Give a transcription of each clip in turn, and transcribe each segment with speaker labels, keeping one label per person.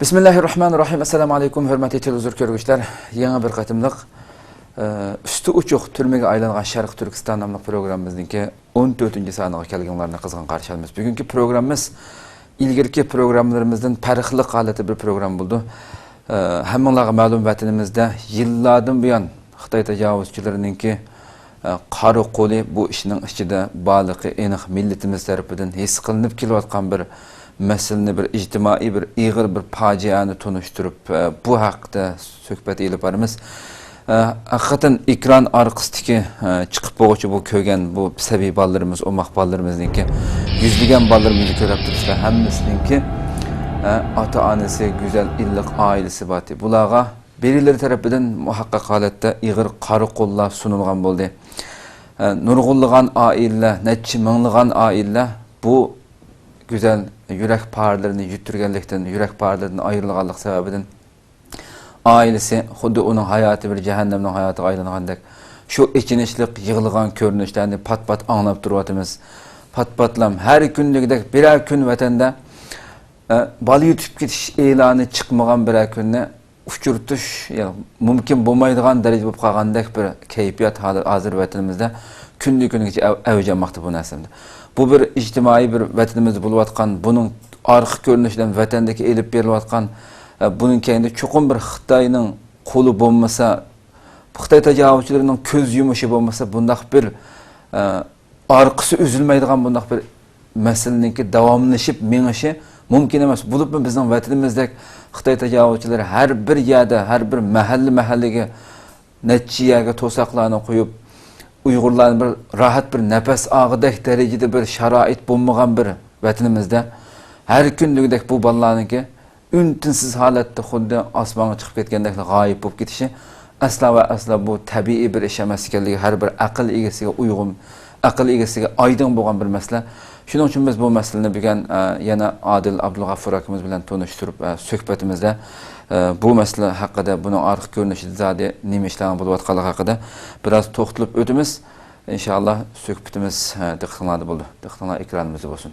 Speaker 1: Bismillahirrahmanirrahim. Assalamu alaykum, hörmətli televizor görgüçlər. Yeni bir qatımlıq üstü uçuq türməyə aylanğan Şərq Türkistan namlı proqramımızdakı 14-cü sanığa gəlgənlərinə qızğın qarşı almamız. Bugünkü proqramımız ilgirki proqramlarımızdan fərqli halətli bir proqram oldu. Həmminlərə məlum vətənimizdə yıllardan bu yan Xitay təcavüzçülərinin qarı qolu bu işinin içində balığı eniq millətimiz tərəfindən his qılınıb kilayotqan bir meselini bir ictimai bir iğir bir facianı tunuşturup bu haqda söhbət elib barımız. Hakikaten ekran arkasındaki çıkıp boğucu bu kögen bu səbiy ballarımız, omaq ballarımızdaki yüzlügen ballarımızı körüp duruşlar. Hemmisininki ata-anası, güzel illik ailesi batı. Bulağa birileri tarafından muhakkak halette iğir qarı qolla sunulgan boldu. Nurgulluğan aile, netçi mınlıgan aile bu güzel yürek parlarını yüttürgenlikten, yürek parlarını ayrılganlık sebebinden ailesi, xuddi onun hayatı bir cehennemden hayatı ayrılgandek. Şu içinişlik, yığılgan körünüşlerini pat-pat anlap durvatımız. Pat-patlam her günlükdek birer gün vatanda balı yutup gitiş ilanı çıkmagan birer günne uçurtuş, yani mümkün bulmaydıgan derece bu qalgandek bir keyfiyat hazır vatanımızda günlük evcenmaktı bu nesimde. Bu bir ictimai bir vətənimiz buluvatqan, bunun arxı görünüşdən vətəndəki elib berilatqan, bunun kəyində çoxun bir Xitayının qolu bulmasa, Xitay təcavüzçülərinin köz yumuşu bulmasa, bundaq bir arxısı üzülməydiğən bundaq bir məsələninki davamlaşıb menişi mümkün emas. Bulub mu bizim vətənimizdək Xitay təcavüzçüləri hər bir yerdə, hər bir məhəlli-məhəlləyə, netçi yerə tosaqlarını qoyub, Uygurların bir rahat bir nefes ağıdək derecede bir şarait bulmagan bir vətənimizdə her günlükdək bu ballarının ki üntinsiz halette xuddi asmana çıxıb ketgəndəklə gayib olub getişi asla ve asla bu təbii bir iş emas ekanligi her bir aql egasiga uyğun, aql egasiga aydın bo'lgan bir məsələ. Şunun üçün biz bu məsələni bugün yana Adil Abdulg'afur akamiz bilan tanıştırıb söhbətimizdə bu məsələ haqqında, bunun arxı görünüşü zade nima işlərini bo'layotganligi haqida biraz to'xtalib o'tamiz. İnşallah söhbətimiz diqqətinizdə bo'ldi. Diqqətinizdə ekranımızda bo'lsin.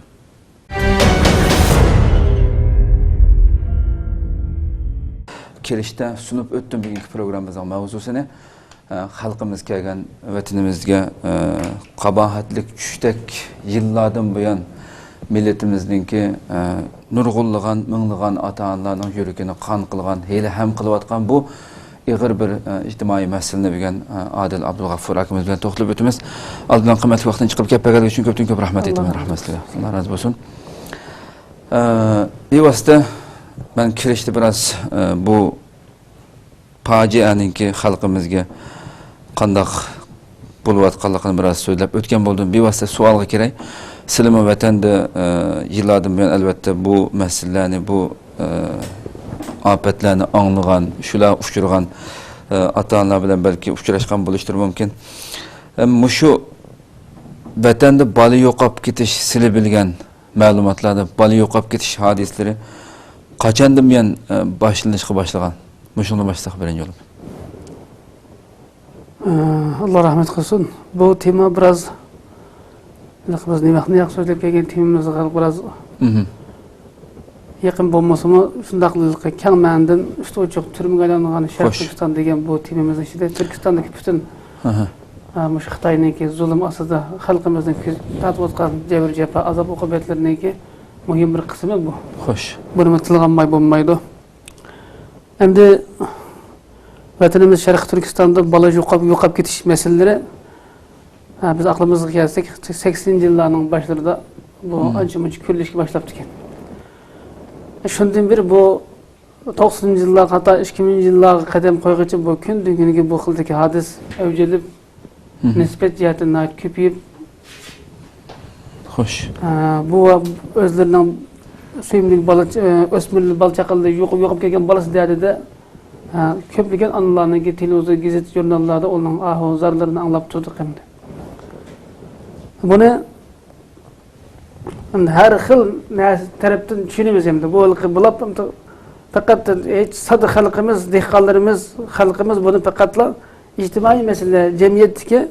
Speaker 1: Kirişdə sunub o'tdim bugünkü proqramımızın mavzusunu. Xalqımız kelgan vətənimizə qabahatlik düşdək yıllardan bu yan milletimizdeki nurgulluğan, mınlıgan ata-analarının yürükünü kan kılgan, hele hem kılıvatkan bu iğir bir ictimai meselini bugün Adil Abdulg'afur akamiz bilan to'xtalib o'tamiz. Aldidan qimmatli vaqtdan chiqib kelganligi uchun ko'p rahmat aytaman, rahmatli. Allah razı bo'lsin. Bevosita ben kirishda biraz bu facianinki xalqimizga qandaq bo'layotganligini biraz so'zlab o'tgan bo'ldim. Bevosita savolga kiray. Silimi vatanda yıllardan beri elbette bu meselelerni, bu afetlerini anlayan, şular uçurgan ata-analar bilan belki uçurashgan bo'lishdir mumkin. Şu vatanda balı yo'qolib ketish sili bilgan ma'lumotlarda balı yo'qolib ketish hodislari qachondan buyon boshlanishga boshlagan? Shuni boshlaysak birinchi bo'lib.
Speaker 2: Allah rahmet kılsın. Bu tema biraz biz ne yaxshi so'zlab kelgan temamizga biraz yaqin bo'lmasa-mu, shundaqlikka keng ma'nodan usti ochiq turmaga aylangan Sharq Turkiston degan bu temamizning ichida Turkistondagi butun mush Xitoyniki zulm ostida xalqimizning tatbiqotgan jabr jafa azob uqubatlariniki muhim bir qismi bu.
Speaker 1: Xo'sh.
Speaker 2: Buni tilganmay bo'lmaydi. Endi vatanimiz Sharq Turkistonda bola yo'qolib ketish masalalari biz aklımızda gelsek 80'li yılların başlarında bu anca-munca küllüşki başlap diken. Şundan beri bu 90'lı yıllar hatta 2000'li yıllara kadem koyğıcı bu gündüzki bu xildeki hadis evcelip nispet cihetine köpeyip
Speaker 1: Hoş.
Speaker 2: Bu özlerinden suyumlik ösmürlü balçakalı yokup gelgen balası değerli de köplüken anılarına televizyon, gazete, jurnallarda onun ahuzarlarını anlap durduk hem de. Bunu her xil taraftan düşünemiz hem de. Bu bulap fakat hiç sadı halkımız, halkımız bunu fakatla ictimai mesele cemiyetki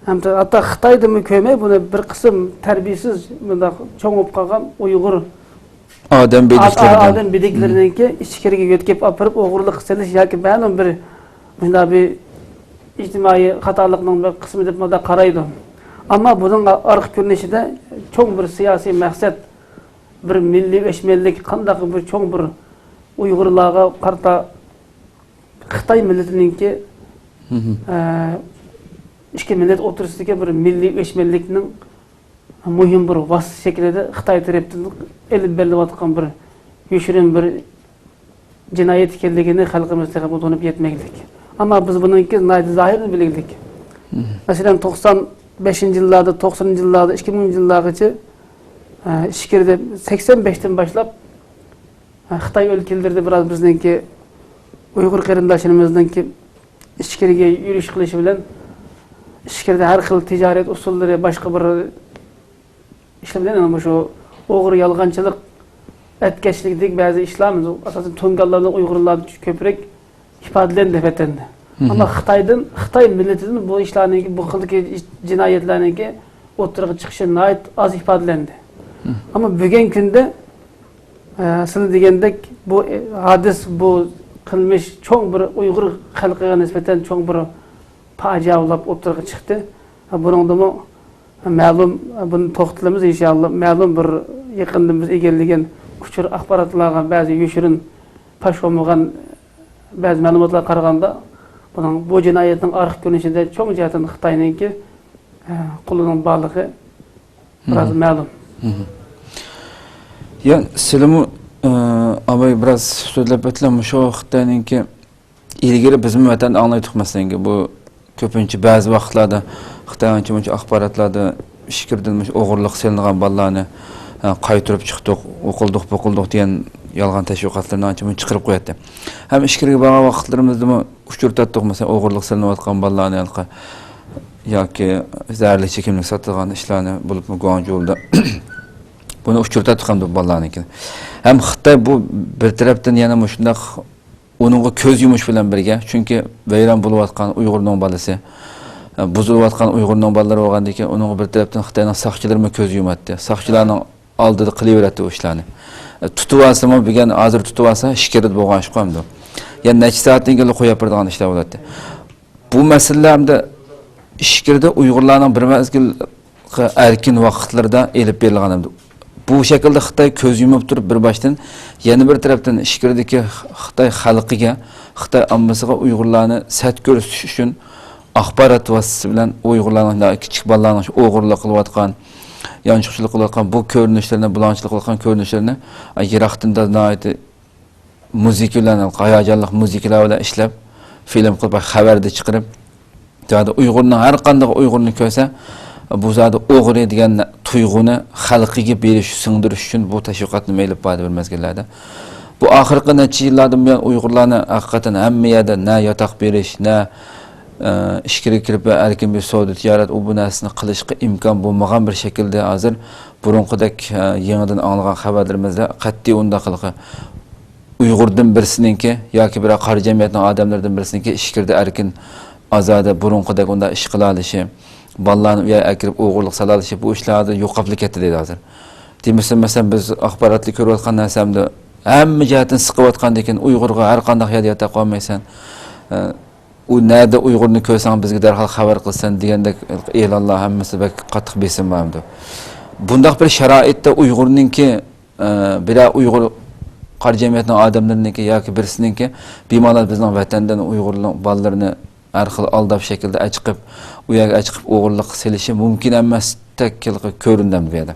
Speaker 2: hem de hatta Xitay'da mükemmel bunu bir kısım terbiyesiz bunda çoğup kalgan Uygur
Speaker 1: Adam
Speaker 2: Adam bediklerinki içkeriga yotkep apırıp oğurluk seliş yoki benim bir bunda bir ijtimai xatolikning bir qismi deb da qaraydi. Ammo buning arqa ko'rinishida cho'ng bir siyosiy maqsad, bir milliy o'chmanlik, qanday bir cho'ng bir Uyg'urlarga qarta Xitoy millatininki ikki millat o'tirishidagi bir milliy o'chmanlikning muhim bir vasita shaklida Xitoy tarafdan elib berilayotgan bir yoshirin bir jinoyat ekanligini xalqimizga tushunib yetmaylik. Ama biz bununki zahir bilirdik. Mesela 95 yıllarda, 90 yıllarda, 2000 yıllargacha Şikirde 85'ten başlap Xitoy ülkelerinde biraz bizdeki Uygur qarindoshimizninki Şikirge yürüyüş qilishi bilan Şikirde har xil tijorat usullari boshqa bir ishlar bilan ana shu o'g'ri yolg'onchilik, etkashlikdek ba'zi ishlarimiz asosan to'ngallarning Uyg'urlar ko'proq ifadelendi vatanında. Ama Xitoy milletining bu ishlarning, bu xildagi jinoyatlarning o'tirg'i chiqishi nihoyat az ifadelendi. Ama bugün kunda siz degandek bu hadis, bu qilmish cho'ng bir Uyg'ur xalqiga nisbatan cho'ng bir fojia bo'lib o'tirg'i chiqdi. Buningdami ma'lum buni to'xtalamiz inshaalloh. Ma'lum bir yaqinda biz egallagan kuchur axborotlarga ba'zi yoshirin pash bo'lmagan ba'zi ma'lumotlar qaraganda bu jinoyatning arqa ko'rinishida cho'ng jihatdan Xitoyninki qo'lining borligi biroz ma'lum.
Speaker 1: Ya Selimu abay biraz so'zlab o'tlam shu Xitoyninki ilgari bizim vatanda anglaydik masalan bu ko'pincha ba'zi vaqtlarda Xitoy ancha axborotlarda Şikirden o'g'irlik selingan bolalarni qaytirib chiqdik, o'qildik degan yolg'on tashviqotlarni ancha chiqarib qo'yadi. Ham ishkirga borgan vaqtlarimizda uchirtatdik masalan o'g'irlik selinayotgan bolalarni yoki zararli chekimlik sotilgan ishlarni bo'lib Guangzhouda buni uchirtatdik ham bolalarniki. Ham Xitoy bu bir tarafdan yana shundaq onunğa ko'z yumish bilan birga, chunki vayron bo'layotgan Uyg'urning bolasi buzilayotgan Uyg'urning bolalari bo'lgandan keyin uning bir tarafdan Xitoyning saqchilarga ko'z yumatdi. Saqchilarning oldida qilaveradi o ishlarni. Tutib olsam degan hozir tutib olsa shikirda bo'lgan ish qo'yamdi. Ya'ni necha soatdan keyin qo'yib beradigan ishlar bo'ladi. Bu masalalarda shikirda Uyg'urlarning bir mazgil erkin vaqtlarda elib berilgan. Bu şekilde Xitoy ko'z yumib turib bir boshdan yana bir tarafdan ishkirdagi Xitoy xalqiga, Xitoy ammasiga Uyg'urlarni sat ko'rsatish uchun axborot vositasi bilan Uyg'urlarning kichik bolalarning o'g'irlik qilayotgan, yanchishchilik qilayotgan bu ko'rinishlarni, bulanchilik qilayotgan ko'rinishlarni yiroqdan nihoyat muzika bilan, hayajonli muzikalar bilan ishlab, film qilib xabarda chiqarib, yani Uyg'urning har qanday Uyg'urni ko'rsa bu zada o'g'ri degan tuyg'uni xalqiga berish, singdirish uchun bu tashviqotni meylib bordi bir mezgillarda. Bu oxirgi necha yillardan buyon Uyg'urlarni haqiqatan hamma yerda na yotoq berish, na ishga kirib erkin bir savdo tijorat bu narsani qilishga imkon bo'lmagan bir shaklda hozir burunqidek yangidan anglagan xabarlarimizda qat'iy unda qilqi Uyg'urdan birsiniki yoki bir qari jamiyatning odamlaridan birsiniki ishkirda erkin azada burunqidek unda ish qila olishi, bolalarni uyaga kirib o'g'irlik sala olishi bu ishlarda yo'qolib ketdi deydi hozir. Demisam masalan biz axborotli ko'rayotgan narsamda hamma jihatdan siqayotgandan keyin Uyg'urga har qanday hayot yota qolmaysan. U nerede Uyg'urni ko'rsang bizga darhol xabar qilsan degandek e'lonlar hammasi qattiq besim bordi. Bundaq bir sharoitda Uyg'urninki bir Uyg'ur qari jamiyatning odamlariniki yoki birsiniki bemalol bizning vatandan Uyg'urlar bolalarini har xil aldab shaklda chiqib, u yerga chiqib o'g'irlik selishi mumkin emas takkilqi ko'rindam bu yerda.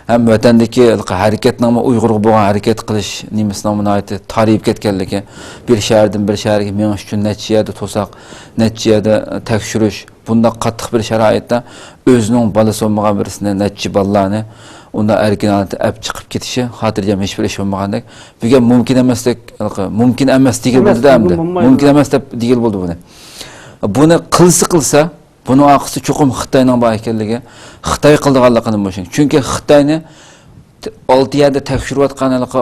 Speaker 1: Ham vatandagi harakatning Uyg'urga bo'lgan harakat qilish nimasining munoyati tarib ketganligi, bir shahardan bir shaharga menish uchun necha yerda to'saq, necha yerda tekshirish, bunda qattiq bir sharoitda o'zining bolasi bo'lmagan birisini necha bolalarni unda erkinlikda olib chiqib ketishi xotirjam hech bir ish bo'lmagandek, buga mumkin emasdek, mumkin emas degan bo'ldi hamda. Mumkin emas deb degan bo'ldi buni. Buni qilsa bunun aqısı çoxum Xitoyning bor ekanligi, Xitoy qildiganligini bo'lsin. Chunki Xitoyni 6 yerda tekshirayotganligi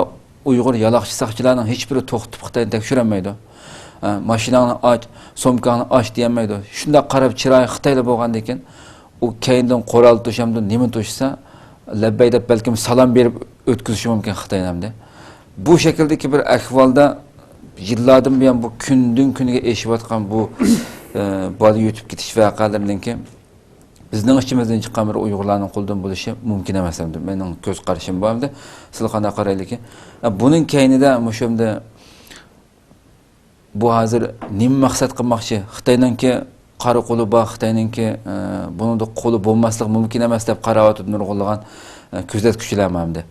Speaker 1: Uyg'ur yaloqchi saqchilarning hech biri to'xtatib Xitoyni tekshirolmaydi. Mashinani och, somkani och deyolmaydi. Shunda qarab chiroy Xitoylar bo'lgandan keyin u keyindan qo'ral to'shamdan nima to'shsa, labbay deb balkim salom berib o'tkazishi mumkin Xitoyni hamda. Bu shakldagi bir ahvolda yillardan buyon bu kundan kuniga eshiyotgan bu bola yutib ketish voqealaridan keyin bizning ichimizdan chiqqan bir Uyg'urlarning qo'ldan bo'lishi mumkin emas endi. Mening ko'z qarashim bu endi. Sizlar qanday qaraylik? Buning keynida mushumda bu hozir nima maqsad qilmoqchi? Xitoyningki qari qo'li bor, Xitoyningki buningda qo'li bo'lmaslik mumkin emas deb qarayotib nurg'unlagan kuzatuvchilar endi.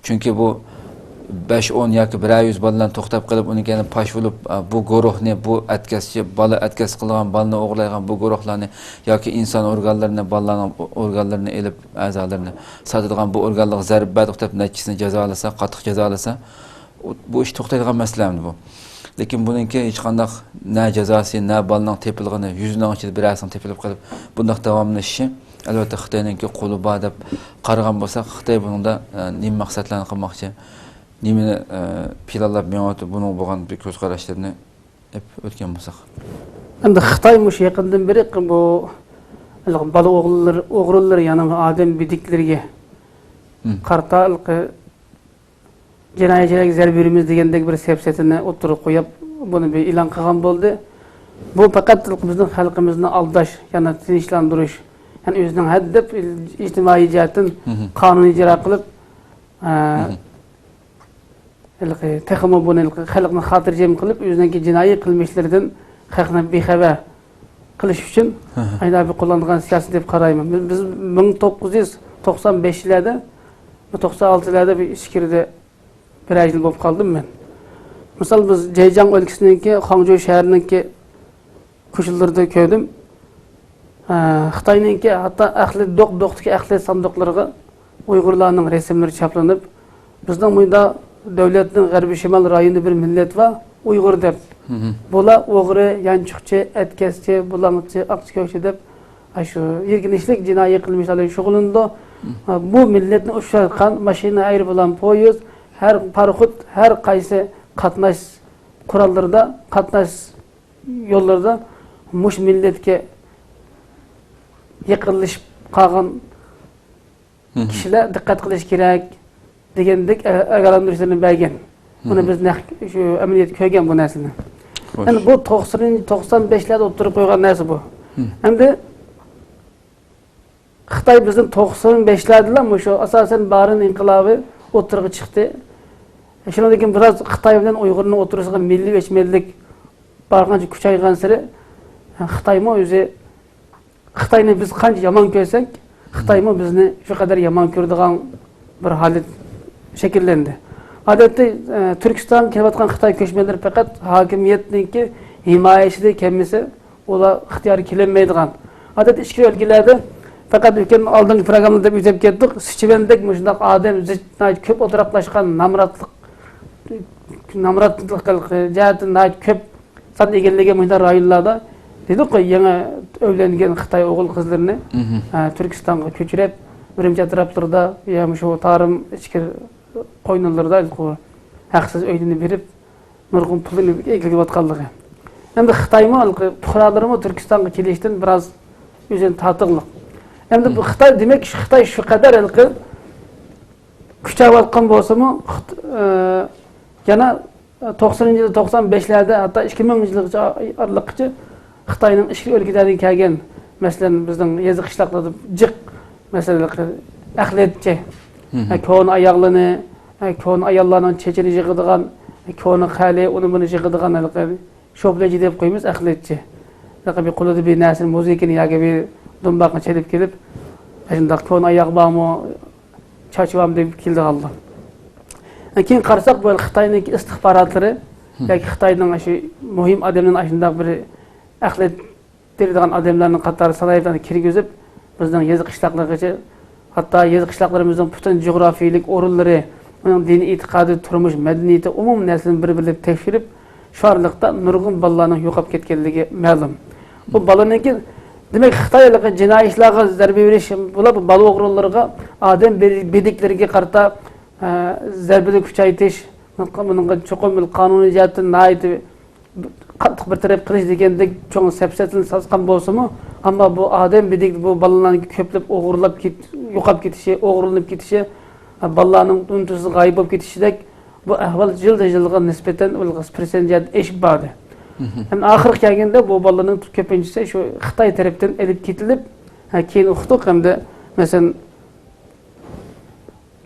Speaker 1: Chunki bu 5-10 yoki 100 bolalarni to'xtab qilib, uni yana pash bo'lib, bu guruhni, bu atkazchi, bola atkaz qilgan, bolani o'g'irlagan bu guruhlarni yoki inson organlarini, bolalarning organlarini elib, a'zolarini sotadigan bu organlar zarb berib deb natijasini jazolasa, qattiq jazolasa, bu ish to'xtaydigan masala endi bu. Lekin buningki hech qanday na jazosi, na bolaning tepilgani, yuzining ichida birasini tepilib qilib, bunday davomlashishi albatta Xitoyningki qo'li bor deb qaragan bo'lsak, Xitoy buningda nima maqsadlarni qilmoqchi? Nimani planlab menotib buning bo'lgan bir ko'z qarashlarni o'tgan bo'lsak.
Speaker 2: Endi Xitoy mush yaqindan beri bu bola o'g'rillar yana odam bidiklarga qarta jinoyatchilarga zarba beramiz degandek bir siyosatini o'tirib qo'yib, buni bir e'lon qilgan bo'ldi. Bu faqat bizning xalqimizni aldash, yana tinchlantirish, yani o'zining haddab ijtimoiy jihatdan qonuniy ijro qilib texmo buni xalqni xotirjam qilib, o'zining jinoiy qilmishlaridan xalqni bexabar qilish uchun aynan bir qo'llanilgan siyosat deb qarayman. Biz 1995-larda, 96-larda bir ichkirida bir yil bo'lib qoldim men. Misol biz Jeyjang o'lkasiningki, Hangzhou shahriningki ko'chalarida ko'rdim. Xitoyningki hatto ahli do'qdagi ahli sandiqlariga Uyg'urlarning rasmlari chaplanib, bizning bunda davlatning g'arbiy shimol rayonida bir millat va Uyg'ur deb. Bular o'g'ri, yanchiqchi, atkazchi, bulang'chi, aqchko'chi deb shu yirginishlik jinoiy qilmishlarga shug'ullandi. Bu millatni ushlagan mashina ayri bilan poyezd, her parxut, her qaysi qatnash qurollarida, qatnash yo'llarida mush millatga yaqinlashib qolgan kishilar diqqat qilish kerak degandek ogohlantirishlarni bergan. Buni biz shu amaliyot ko'rgan bu narsani. Endi bu 95'larda o'tirib qo'ygan narsa bu. Endi Xitoy bizning 95'larda shu asosan Barin inqilobi o'tirg'i chiqdi. Shundan keyin biroz Xitoy bilan Uyg'urning o'tirishga milliy o'chmanlik barqancha kuchaygan sari Xitoymi o'zi Xitoyni biz qancha yomon ko'rsak, Xitoymi bizni shu qadar yomon ko'radigan bir holat shakllandi. Odatda Turkiston kelayotgan Xitoy ko'chmanlari faqat hokimiyatningki himoyasida kelmasa, ular ixtiyori kelinmaydigan. Odatda ichki o'lkalarda faqat o'tgan oldingi programmada deb o'zib ketdik, Sichivandek shunday odam ko'p o'tiraqlashgan namratlik jihatdan ko'p son egallagan bunday rayonlarda dedik-ku, yangi o'ylangan Xitoy o'g'il qizlarini Turkistonga ko'chirib, birinchi atroflarda, ya'ni shu tarim ichki qo'yinlarda haqsiz o'yini berib, nurg'un pulni egilib Endi Xitoymi, fuqarolarimi Turkistonga kelishdan biroz o'zini tortiqliq. Endi bu Xitoy demak, Xitoy shu qadar kuchayotgan bo'lsa-mu, yana 90-yil 95'lerde hatta 2000-yilgacha araliqcha Xitoyning ichki o'lkalaridan kelgan, masalan bizning Yezdi qishloqlarda jiq masalan aqliyatchi, ko'n oyoqlarni, ko'n ayollarning chechini yig'adigan, ko'n qali, uni buni yig'adigan sho'plachi deb qo'yamiz aqliyatchi. Raqabi qo'lida bir narsa muzikani yoki bir dumbaqni chalib kelib, shunday ko'n oyoq bormi, chachivam deb keldi qoldi. Keyin qarasak bu Xitoyning istixborotlari yoki Xitoyning shu muhim odamlarning shunday bir aqliyat beradigan odamlarning qatori salaylarni kirgizib, bizning Yezdi qishloqlargacha, hatto Yezdi qishloqlarimizning butun jo'grafiyalik o'rinlari, uning diniy e'tiqodi, turmush madaniyati, umumiy narsani bir-birlab tekshirib, shu oraliqda nurg'un bolalarning yo'qolib ketganligi ma'lum. Bu bolalarniki demak Xitoylik jinoiy ishlarga zarba berish, bular bola o'g'rilariga, odam bediklariga qarata zarbani kuchaytirish, bunga cho'qim qonuniy jihatdan qattiq bir taraf qilish degandek cho'ng siyosatini sazgan bo'lsa-mu, ammo bu odam bedik bu bolalarni ko'plab o'g'irlab yo'qolib ketishi, o'g'irlanib ketishi, bolalarning untusiz g'oyib bo'lib ketishidek bu ahvol yilga nisbatan 1% eşib bordi. Hem oxirgi kelganda bu bolalarning ko'pinchisi shu Xitoy tarafdan elib ketilib, keyin o'qitib hamda masalan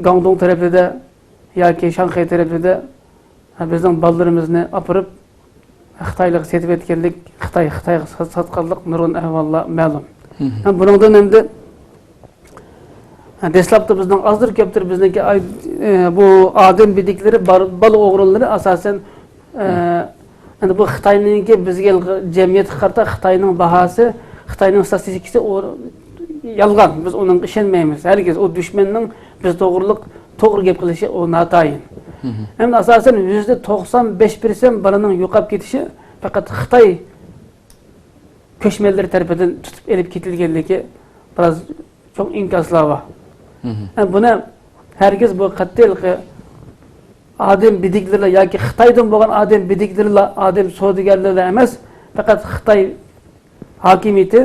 Speaker 2: Guangdong tarafida yoki Shanxay tarafida bizning bolalarimizni apirib Xitoylik setib etganlik, Xitoyga sotganlik nurg'un ahvollar ma'lum. Buningdan endi dastlabda bizning azdir ko'ptir bizniki bu odam bidiklari bola o'g'rilari asosan endi bu Xitoyninki bizga jamiyat qarta Xitoyning bahosi, Xitoyning statistikasi yolg'on. Biz uning ishonmaymiz. Herkes o dushmanning biz to'g'ri gap qilishi o notayin. Hem asosan %95% balaning yo'qolib ketishi faqat Xitoy ko'chmanlar tarafidan tutib elib ketilganligi biroz çok inkaslar var. Buna herkes bu qattiq odam bidiklarlar yoki Xitoydan bo'lgan odam bidiklarlar, odam savdogarlar emas, faqat Xitoy hokimiyati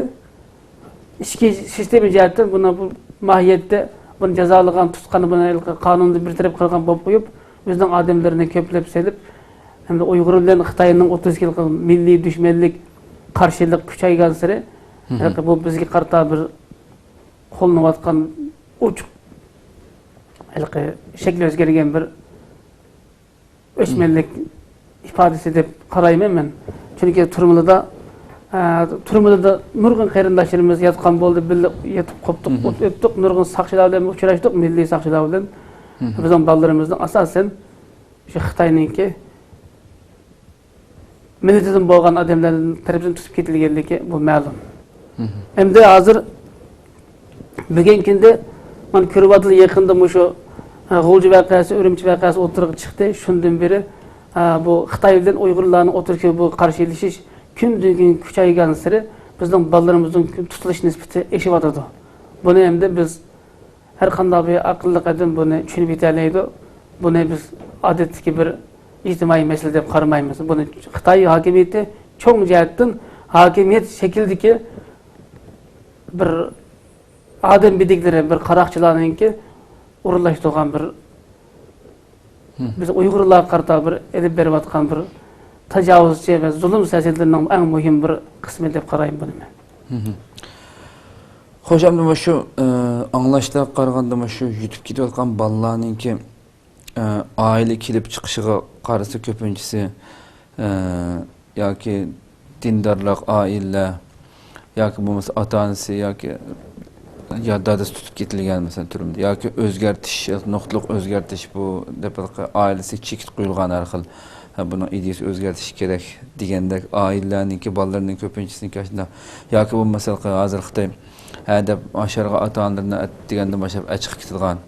Speaker 2: ichki sistema jihatdan buni bu mohiyatda buni jazolagan, tutqani buni qonunni bir taraf qilgan bo'lib qo'yib, bizning odamlarni ko'plab selib, hamda Uyg'urlar Xitoyning 30 yillik milliy dushmanlik qarshilik kuchaygan sari bu bizga qarta bir qo'llanayotgan uch shakli o'zgargan bir o'chmanlik ifodasi deb qarayman men. Chunki turmada nurg'un qarindoshlarimiz yotgan bo'ldi, birga yetib qopdik, o'tdik, nurg'un saqchilar bilan uchrashdik, milliy saqchilar bilan. Bizning bolalarimizning asosan shu Xitoyninki milletidan bo'lgan odamlarning tarafidan tutib ketilganligi bu ma'lum. Endi hozir bugungi kunda men ko'ryapman yaqinda shu G'ulji voqeasi, Urumchi voqeasi o'tirib chiqdi. Shundan beri bu Xitoy bilan Uyg'urlarning o'tirishga bu qarshilashish kun-kun kuchaygan sari bizning bolalarimizning tutilish nisbati eshibyotadi. Buni endi biz har qanday bir aqlli odam buni tushunib yetalaydi. Buni biz odatdagi bir ijtimoiy masala deb qaramaymiz. Buni Xitoy hokimiyati cho'ng jihatdan hokimiyat shakldagi bir odam bidiklari, bir qaroqchilarningki urilashtirgan bir biz Uyg'urlar qarta bir elib berayotgan bir tajovuzchi va zulm siyosatining eng muhim bir qismi deb qarayman buni men.
Speaker 1: Xo'sh, endi shu anglashda qaraganda shu yutib ketayotgan bolalarningki oila kelib chiqishiga qarasa ko'pinchisi yoki dindorlar, oila yoki bo'lmasa ota-onasi yoki dadasi tutib ketilgan mesela turumda yoki o'zgartish, nuqtaliq o'zgartish bu deb oilasi chekit qo'yilgan har xil buni ideyasi o'zgartish kerak degandek oilalarningki bolalarining ko'pinchisining shunda yoki bu masala hozir Xitoy deb asharga ota-onalarni deganda boshlab chiqib ketilgan.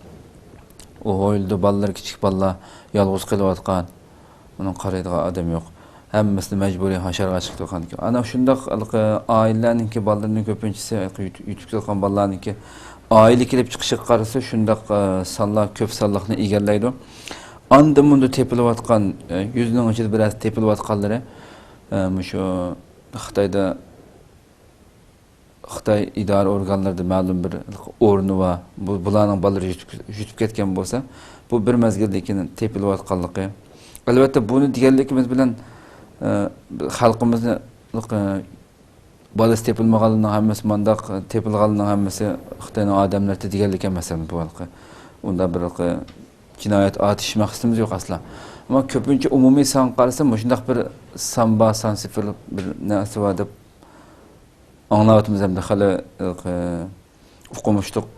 Speaker 1: O o'yildi bolalar, kichik bolalar yolg'iz qilayotgan. Uning qaraydigan odam yo'q. Hammasini majburiy hasharga chiqib turgan. Ana shundoq oilalarningki bolalarining ko'pinchisi yutib ketgan bolalarningki oila kelib chiqishga qarasa shundoq sonlar ko'p sonliqni egallaydi. Anda bunda tepilayotgan 100 ning ichida biroz tepilayotganlari shu Xitoyda Xitoy idora organlarida ma'lum bir o'rni va bularning bolalari yutib ketgan bo'lsa, bu bir mezgillikni tepilayotganligi. Albatta buni deganligimiz bilan xalqimizni bolasi tepilmaganligining hammasi mandaq tepilganligining hammasi Xitoyning odamlari deganlik emas bu halqi. Unda bir jinoyat atish maqsadimiz yo'q asla. Ammo ko'pincha umumiy son qarasam, shundaq bir samba sifir bir narsa bor deb anglayapmiz hamda hali o'qimishliq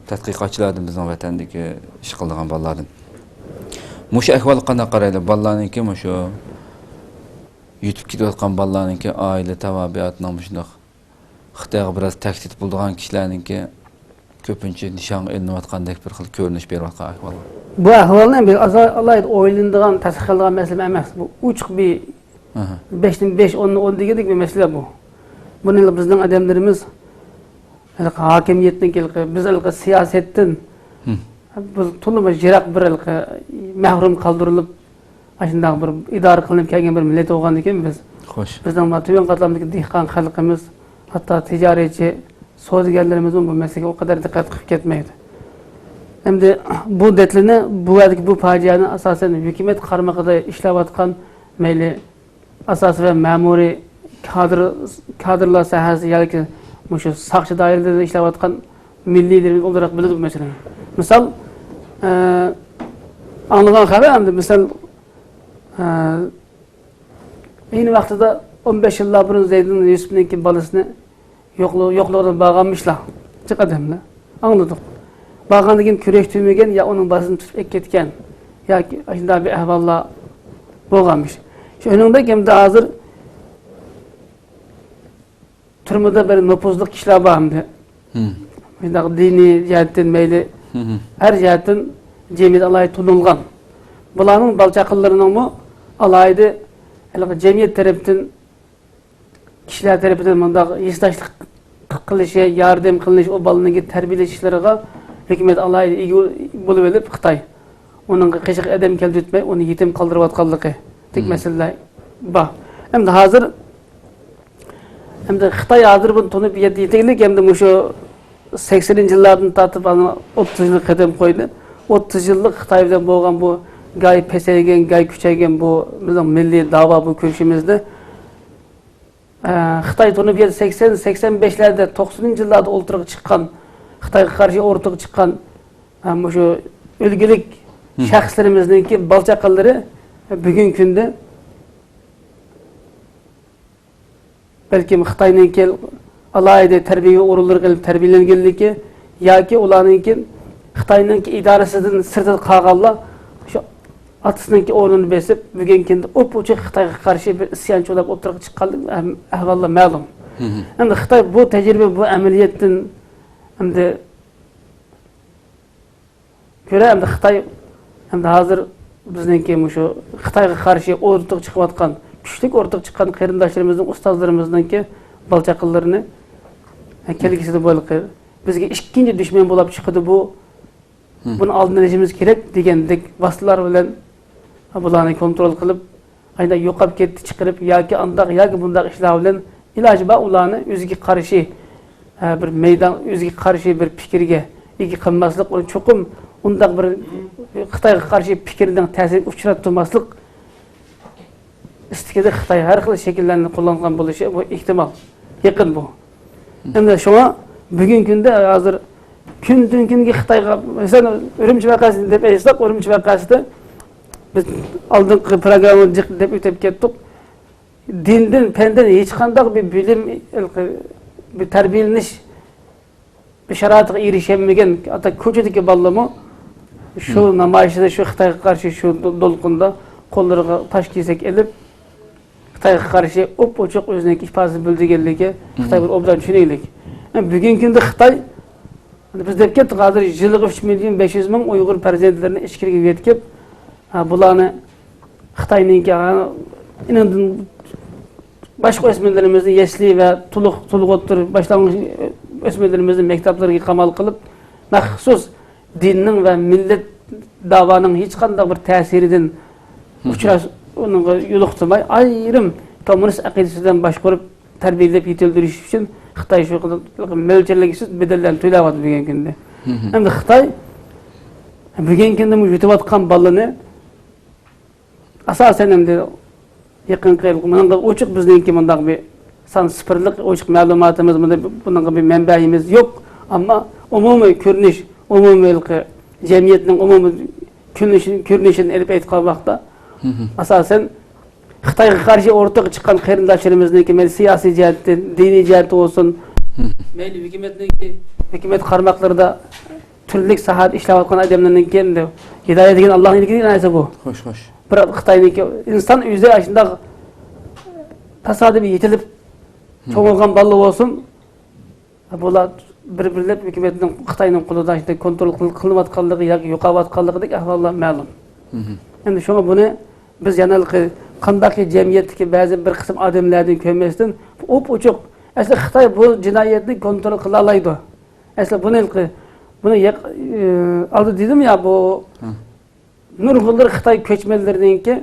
Speaker 1: tadqiqotchilardan bizning vatandagi ish qilgan bolalardan. Mush ahvol qanday qaraydi? Bolalarningki shu yutib ketayotgan bolalarningki oila tabiatining shundoq Xitoyga biroz tahdid bo'lgan kishilarningki ko'pincha nishon ilinayotgandek bir xil ko'rinish berayotgan ahvol.
Speaker 2: Bu ahvolni bir alayda o'ylanadigan, tasdiqlangan masala emas. Bu uchiq bir 5dan 5, 10dan 10 degandek bir masala bu. Buni bizning odamlarimiz hokimiyatdan biz siyosatdan biz to'liq jiroq bir mahrum qoldirilib shunday bir idora qilinib kelgan bir millat bo'lgandan keyin biz
Speaker 1: Xo'sh.
Speaker 2: Bizning tuyon qatlamdagi dehqon xalqimiz, hatto tijoratchi, savdogarlarimiz bu meseleye o kadar dikkat qilib ketmaydi. Endi bu detlini, bu faciani asosan hukumat qarmog'ida ishlayotgan mayli asosiy va ma'muriy kadrlar sohasi yoki shu soqchi doiralarida ishlayotgan milliylarimiz olarak biladi bu meseleni. Misal anlagan xabar endi misal ayni vaqtida 15 yillar burun Zeydin Yusuf'ninki balasini yo'qligidan bağlanmışlar. Çıqadımla. Anladık. Bağlandığı gün kürek tüymegen ya onun basını tutup ketken ya şunda bir ahvallar bo'lganmış. Şu önünde hem de hazır turmada bir nüfuzluk kişiler vardı. Dini cihetten meyli her cihetten cemiyet alayı tunulgan. Bulanın balçakıllarının mu alaydı cemiyet tarafından kişiler tarafından bunda yestaşlık kılışı, yardım kılışı o balının terbiyeleşişlerine hükümet alaydı iyi buluverip Xitay. Onun kışık edem keldi etmey, onu yetim kaldırıp atkallığı. Tek mesele bah. Hem de hazır hem de Xitay hazır bunu tutup yetiklik hem de şu 80. yıllardan tartıp 30 yıllık kadem koydu. 30 yıllık Xitay'dan boğan bu gay peseygen, gay küçeygen bu milli dava bu köşemizde Xitay tutup 80-85'lerde 90. yıllarda ortaya çıkan Xitay'a karşı ortaya çıkan şu ülgülük şahıslarımızdaki balçakalları bugün günde belki Xitay'nınki alayda terbiye orulları gelip terbiyelengenligi yoki ularninki Xitay'nınki idarəsindən sırtı qalğanlar şu atısınınki o'rnini besib bugün günde upuçuk Xitay'a karşı bir isyançı olarak ortaya çıqqanlık ahvallar ma'lum. Endi Xitay bu tecrübe bu ameliyatdan endi göre endi Xitay endi hazır bizninki şu Xitay'a karşı ortaya çıkıvatkan güçlük ortaya çıkan qarindoshlarımızın ustozlarimizninki balçakıllarını kelgiside boyliq bizge ikkinchi düşman bo'lib chiqdi bu buni oldini olishimiz kerak degandik vasıtalar bilan bularni kontrol qilib ayda yo'qolib ketdi chiqarib yoki andaq yoki bundaq ishlar bilan iloji bor ularni o'ziga qarshi bir maydon o'ziga qarshi bir fikrga ega qilmaslik uni cho'qim undaq bir Xitoyga qarshi fikrdan ta'sir uchrab turmaslik istikada Xitoy har xil shakllarni qo'llangan bo'lishi bu ehtimol yaqin bu. Endi şuna bugün günde hazır günden günge Xitayga mesela Ürümçi vakasını dep aytsak Ürümçi vakasında biz aldığımız programı dep ötüp kettik. Dinden, penden hiç qanday bir bilim, bir terbiyeleniş, bir şaraiga erişemegen hatta ko'chadagi ballamı şu namoyishda şu Xitoyga qarshi şu dolqunda qo'llariga tash kesak elib Xitoyga qarshi op-ochiq o'zining ifodasini bildirganligi Xitoy bir obdan tushunaylik. Bugün günde Xitoy biz dep ketdik hozir yiliga 3.500.000 Uyg'ur farzandlarini ichkariga yetkazib bularni Xitoyning inandan boshqa o'smirlarimizni yashli va to'liq o'tir boshlang'ich o'smirlarimizni maktablarga qamal qilib maxsus dinning va millat davoning hech qanday bir ta'siridan onun yo'liqtirmay ayrim kommunist aqidasidan boshqarib tarbiyalab yetildirish uchun Xitoy shu mo'ljallangan bedellarni to'layapti bugungi kunda. Endi Xitoy bugungi kunda yutayotgan balani asosan endi yaqin qilib ochiq bizningki bundaq bir son sıfırlık ochiq ma'lumotimiz bunga bir manbaimiz yo'q, ammo umumiy ko'rinish, umumiy jamiyatning umumiy ko'rinishini elib aytgan vaqtda asosan Xitoyga qarshi o'rtaga chiqqan qarindoshlarimizniki siyosiy jihatdan, diniy jihatdan olsun, mayli hukumat qarmoqlarida turli sohada ishlayotgan odamlarniki endi hidoyat degan Allohning ilgili narsa bu.
Speaker 1: Xo'sh.
Speaker 2: Bir Xitoyniki inson o'zi shunday tasodifiy yetilib cho'g'ilgan balla olsun, bular bir-birlab hukumatning Xitoyning qo'lida kontrol qilayotganligi yoki yo'qotganligidek ahvollar ma'lum. Endi shunga buni biz yana qandaq jamiyatdagi ba'zi bir qism odamlardan ko'rmasdan op-ochiq asli Xitoy bu jinoyatni kontrol qila oladi. Asli buni aldı dedim ya bu nurg'unlar Xitoy ko'chmanlarininki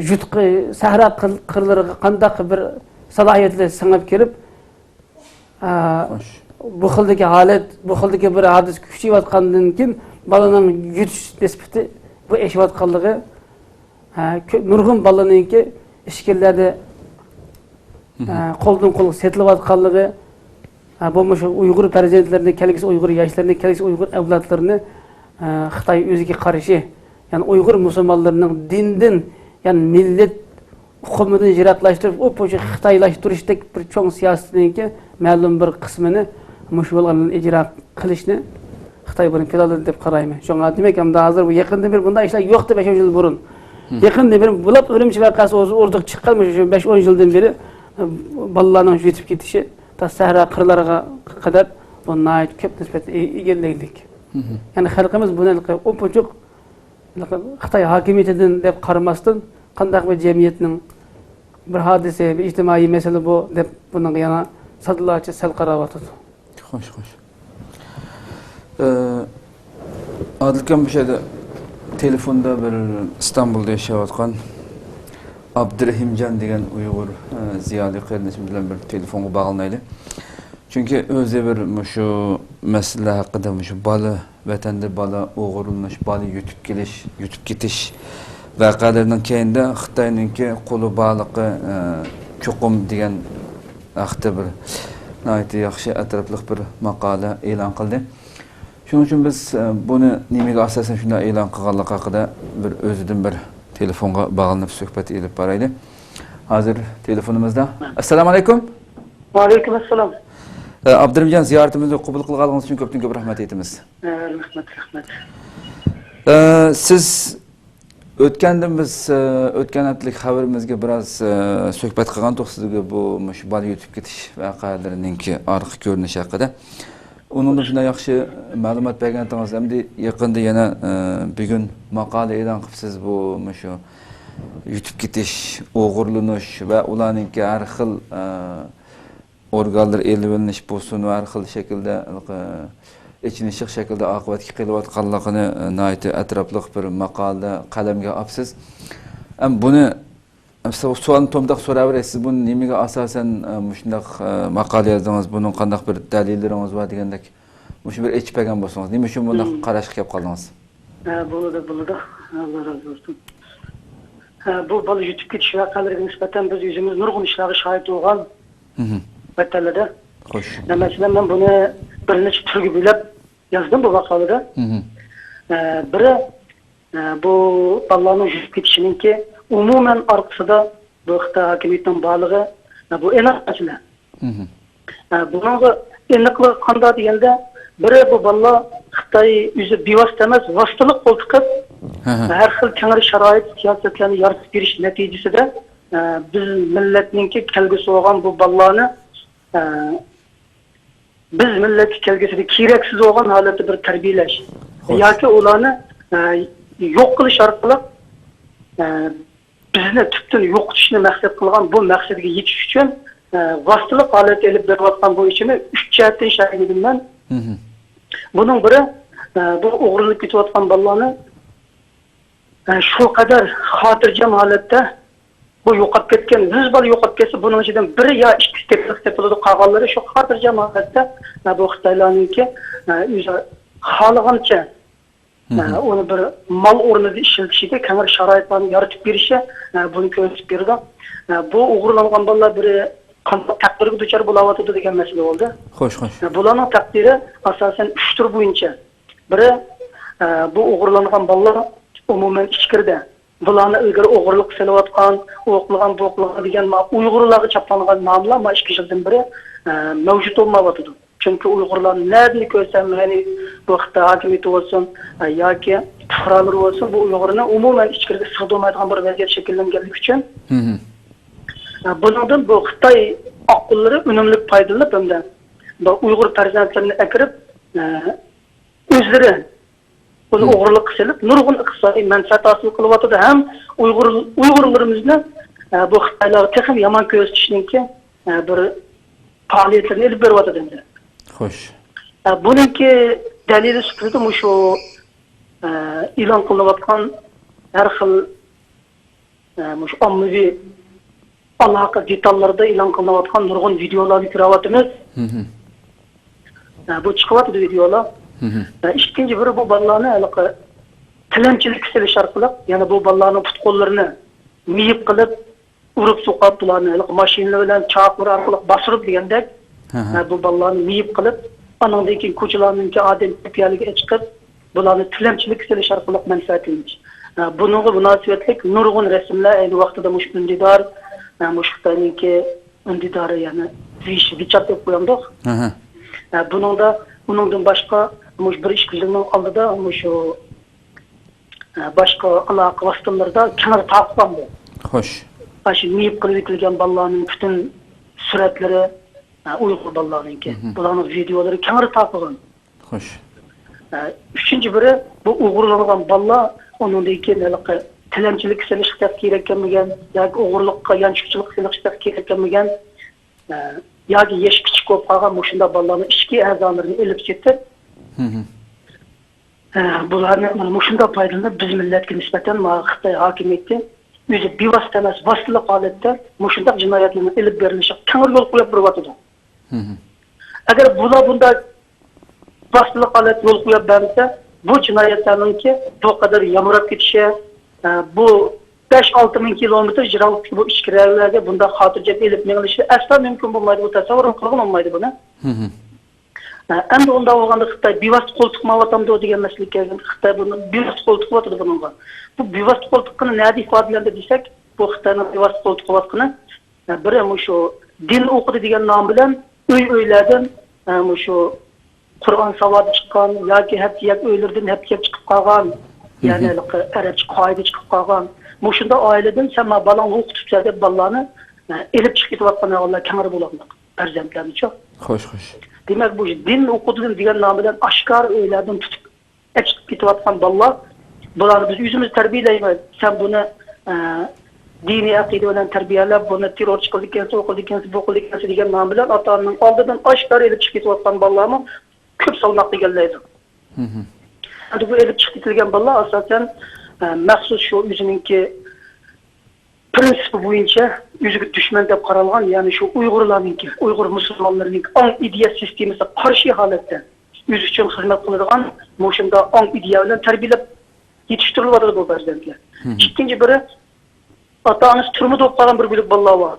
Speaker 2: jutqi sahra qirlariga qandaq bir salohiyatlar singib kirib bu xildagi holat, bu xildagi bir hadis kuchayotgandan keyin balaning yutish nisbati bu eshayotganligi nurg'un balaninki ishkillarda qo'ldan qo'lga setilayotganligi bo'lmasa shu Uyg'ur farzandlarini, kelgusi Uyg'ur yoshlarini, kelgusi Uyg'ur avlodlarini Xitoy o'ziga qarshi, ya'ni Uyg'ur musulmonlarining dindan, ya'ni millat hukumidan jiratlaştırıp o poşu Xitaylaştırışdek bir çoğun siyasetinin ma'lum bir qismini mush bo'lgan ijro qilishni Xitoy buni planladı deb qarayman. Şoňa demek hem da hazır bu yaqında bir bunda işler yo'q deb 5 yıl burun. Yaqında bir bulab ölümçi vakası orduq chiqqanmış şu 5-10 yıldan beri balalarning yetib ketishi ta sahra qirlarga qadar bu nayt ko'p nisbat egenleydik. Yani xalqimiz buni o poçuk Xitoy hokimiyatidan deb qaramasdan qandaq bir jamiyatning bir hadise, bir ijtimoiy mesele bu deb bunun yana sadılarca sel qarawatydy.
Speaker 1: Xo'sh, xo'sh. Adilkan bu şeyde telefonda bir İstanbul'da yaşayotgan Abdurrahimcan degan Uyg'ur ziyoli qarindishim bilan bir telefonga bog'lanaylik. Chunki o'zi bir shu masala haqida shu bola vatanda bola o'g'irlanish, bola yutib ketish vaqalaridan keyinda Xitoyninki qo'li bog'liqi cho'qim degan haqida bir nihoyatda yaxshi atrofli bir maqola e'lon qildi. Shuning uchun biz buni nimaga asosan shunday e'lon qilganligi haqida bir o'zidan bir telefonga bog'lanib suhbat elib boraylik. Hozir telefonimizda. Assalomu alaykum.
Speaker 3: Va alaykum assalom.
Speaker 1: Abdurrahimjon, ziyoratimizni qabul qilganingiz uchun ko'p rahmat aytamiz.
Speaker 3: Rahmat.
Speaker 1: Siz o'tgandan biz o'tgan haftalik xabarimizga biroz suhbat qilgan to'g'risida bu shu bola yutib ketish voqealarininki orqa ko'rinishi haqida. Onun shunday yaxshi ma'lumot berganingiz hamda yaqinda yana bugun maqola e'lon qilibsiz bu shu yutib ketish, o'g'irlanish va ularninki har xil organlar elivinish bo'lsin va har xil shaklda ichinishlik shaklda oqibatga qilayotganligini nihoyatda atrofli bir maqolada qalamga olibsiz. Buni sualni to'mdaq so'raverasiz, buni nimaga asosan shunday maqola yozdingiz, buning qanday bir dalillaringiz bor degandek shu bir aytib bergan bo'lsangiz, nima uchun bunday qarashga kelib qoldingiz?
Speaker 3: Bo'ladi. Allah razı olsun. Bu bola yutib ketish voqealariga nisbatan biz o'zimiz nurg'un ishlarga shohid bo'lgan. Vatanlarda.
Speaker 1: Xo'sh.
Speaker 3: Masalan, men buni bir necha turga bo'lib yozdim bu maqolada. Biri bu bolalarning yutib ketishiningki umuman orqasida bu Xitoy hokimiyatining borligi bu aniq masala. Bunga aniqlik qanday deganda, biri bu bolalar Xitoy o'zi bevosita emas, vositalik qo'l tiqib har xil kengri sharoit siyosatlarni yaratib berish natijasida biz millatninki kelgusi bo'lgan bu bolalarni biz millatga kelgusida keraksiz bo'lgan holatda bir tarbiyalash yoki ularni yo'q qilish orqali bizni tubdan yo'qotishni maqsad qilgan bu maqsadga yetish uchun vositalik holatga olib berayotgan bu ishni 3 jihatdan sharhladim. Buning biri bu o'g'irlik ketayotgan bolalarni shu qadar xotirjam holatda bu yo'qolib ketgan 100 bola yo'qolib ketsa, buning ichidan biri yo ikkisi tepalik bo'ladi, qolganlari shu xotirjam holatda bu Xitoylarninki o'zi xohlagancha onu bir mal o'rnida ishlatishiga kengir sharoitlarni yaratib berishi buni ko'rsatib berdi. Bu o'g'irlangan bolalar biri qanday taqdirga duchor bo'layotdi degan masala bo'ldi.
Speaker 1: Xo'sh.
Speaker 3: Bularning taqdiri asosan 3 tur bo'yicha. Biri bu o'g'irlangan bolalar umuman ichkirda. Bularni ilgari o'g'irlik qilayotgan, o'qilgan, bo'qilgan degan Uyg'urlarga chaplangan nomlar ma 2 yildan biri mavjud bo'lmayotdi. Çünkü Uyg'urlar nerede ko'rsam, ya'ni bu Xitoy hokimiyati bo'lsin yoki fuqarolar bo'lsin, bu Uyg'urni umuman ichkariga sig'dirmaydigan bir vaziyat shakllanganligi uchun bundan bu Xitoy oqqullari unumli foydalanib hamda bu Uyg'ur farzandlarini akirib o'zlari buni o'g'irlik qilib nurg'un iqtisodiy manfaat hosil qilyapti. Ham Uyg'urlarimizni bu Xitoylar texnik yomon ko'rsatishninki bir faoliyatlarni olib beryapti endi.
Speaker 1: Xo'sh.
Speaker 3: Buningki dalili sifatida shu e'lon qilinayotgan har xil shu ommaviy aloqa detallarda e'lon qilinayotgan nurg'un videolarni ko'ryapmiz. bu çıkıvatı videolar. İkinci biri bu balalarını tilemçilik silish orqali, yani bu balalarning put qo'llarini miyib qilib, urib so'qib bularni mashina bilan chaqir orqali bosirib degandek, bu balalarni miyib qilib, anandan keyin ko'chalarning odam tepaliga chiqib, bularni tilemçilik silish orqali manfaatlanamiz. Bununla münasebetlik nurg'un rasmlar ayni vaqtida mush undidor, mush Xitoyninki undidori, yani Vichat deb qo'yamdik. Buningdan boshqa mush bir ish yilning oldida mush başka aloqa vositalarida kamera taqib bu.
Speaker 1: Xo'sh.
Speaker 3: Shu miyib qilib etilgan bolalarning bütün suratlari Uyg'ur bolalarninki. Bularning videolari kamera taqib.
Speaker 1: Xo'sh.
Speaker 3: Üçüncü biri bu Uyg'urlangan bolalar onundan keyin tilemçilik silish kerak ekanmigan yoki o'g'irlikqa yanchukchilik silish kerak ekanmigan yoki yosh kichik bo'lib qolgan mushunda bolalarning ichki a'zolarini ilib ketib bularni mushunda foydalanib biz millatga nisbatan Xitoy hokimiyati o'zi bevosita emas, vositali holatda mushunda jinoyatlarni ilib berilishi keng yo'l qo'yib turyapti. Agar bular bunda vositali holat yo'l qo'yib bersa, bu jinoyatlarninki bu qadar yamrab ketishi, bu 5-6 ming kilometr jirovlik bu ichki rayonlarga bunda xotirjam elib mengilishi aslo mumkin bo'lmaydi, bu tasavvur qilib olmaydi buni. Endi unda bo'lganda Xitoy bevosita qo'ltiqmayapti degan masala kelgan. Xitoy buni bevosita qo'ltiqyapti bunga. Bu bevosita qo'ltiqni nima ifodalandi desak, bu Xitoyning bevosita qo'ltiqyaptini biri shu din o'qidi degan nom bilan uylardan shu Qur'on savodi chiqqan yoki hep uylardan hep chiqib qolgan, ya'ni arabcha qoida chiqib qolgan. Shunda oiladan sen balani o'qitibsan deb balalarni elib chiqib ketayotgan ayollar kamar bo'ladi. Farzandlarni-chi.
Speaker 1: Xo'sh.
Speaker 3: Demak bu din o'qitdim degan nom bilan oshkor uylardan tutib chiqib ketayotgan balalar, bularni biz o'zimiz tarbiyalaymiz. Sen buni diniy aqida bilan tarbiyalab, buni terrorchi qildikansiz, o'qildikansiz, bu qildikansiz degan nom bilan ota-onaning oldidan oshkor elib chiqib ketayotgan balalarni ko'p salmoq deganlaydi. Endi bu elib chiqib ketilgan bolalar asosan maxsus shu o'zininki prinsipi bo'yicha o'ziga dushman deb qaralgan, ya'ni shu Uyg'urlarninki, Uyg'ur musulmonlarining ong ideya sistemasiga qarshi holatda o'zi uchun xizmat qiladigan shunda ong ideya bilan tarbiyalab yetishtiriladi bu farzandlar. Ikkinchi biri ota-onasi turmush bo'lib qolgan bir guruh bolalar bor.